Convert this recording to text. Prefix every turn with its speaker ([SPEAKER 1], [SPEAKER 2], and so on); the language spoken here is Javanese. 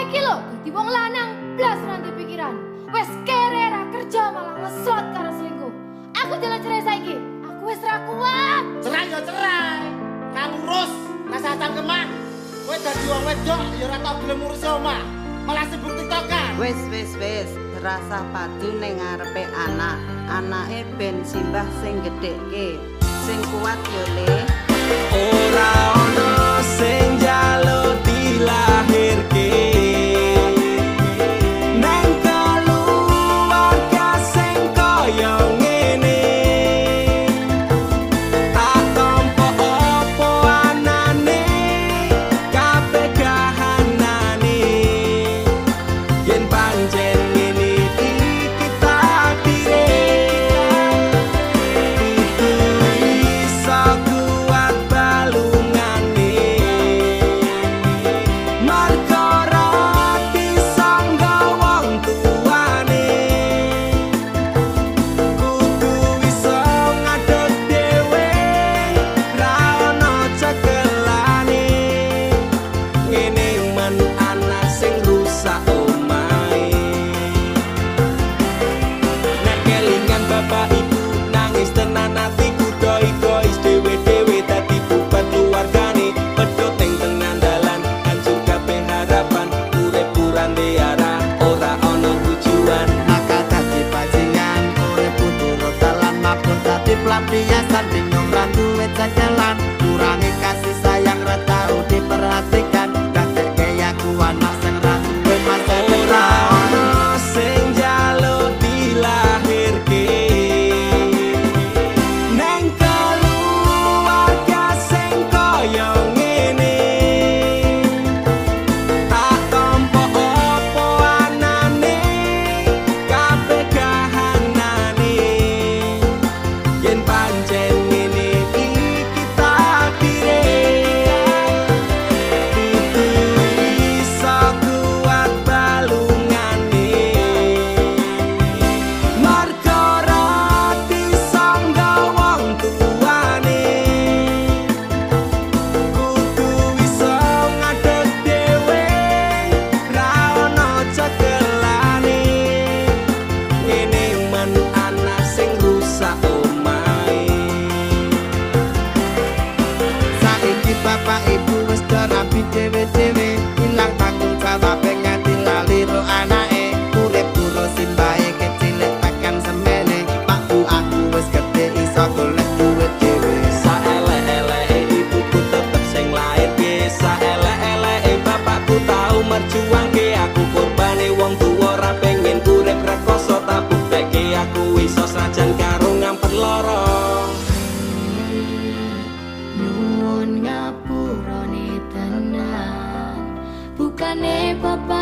[SPEAKER 1] iki lho dadi wong lanang blas nanti pikiran. Wes kere ra kerja malah ngeslot karo selingkuh. Aku jalan cerai saiki. Aku wis ra kuat.
[SPEAKER 2] Cerai ya cerai. Kan urus rasa cangkeman. Kowe dadi wong wedok ya ora tau gelem ngurus omah. Malah sibuk tiktokan.
[SPEAKER 3] Wis, rasa padu ning ngarepe anak. Anake ben simbah sing gedhekke. Sing kuat yo Le.
[SPEAKER 4] Ora ono sing njaluk dilahirke. Nang keluarga sing kaya ngene. Tak tampa apa anane, kabeh kahanane. Yen pancen ngene iki takdire. Itu iso kuat balungane. Marga ora disangga wong tuane. Kudu iso ngadeg dhewe, ra ono cekelane. Ngene men anak sing rusak omahe. Nek kelingan bapak ibu nangis tenan atiku doi-doi dhewe-dhewe dadi bubar keluargane. Pedhot ning tengah dalan hancur kabeh harapan. Urip kurang arah ora ono tujuan.
[SPEAKER 5] Maka dadi bajingan urip turut dalan mapun dadi pelampiasan bingung ra duwe jalan kurangi kasih sayang ra tau diperhatikan dadek keyakuan mak sing ra duwe masa
[SPEAKER 4] Ora
[SPEAKER 5] depan
[SPEAKER 4] ono sing njaluk dilahirke. Nang keluarga sing kaya ngene. Tak tampa apa anane, kabeh kahanane. Yen pancen ngene iki takdire. Itu iso kuat balungane. Marga ora disangga wong tuane. Kudu iso ngadeg dhewe, ra ono cekelane. Ngene men anak sing rusak omahe.
[SPEAKER 5] saiki bapak ibu wis rapi dhewe-dhewe ilang tanggung jawab nganti lali ro anake urip karo simbahe kecilik tekan semene pak bu aku wis gedhe iso golek duit dhewe
[SPEAKER 4] Saelek-eleke ibuku tetep sing lairke. Saelek-eleke bapakku tau merjuangke. Aku korbane wong tuwa ra pengen urip rekoso. Tak buktekke aku iso sajan karo ngampet lara.
[SPEAKER 1] Nyuwun ngapurane tenan. Bukane bapak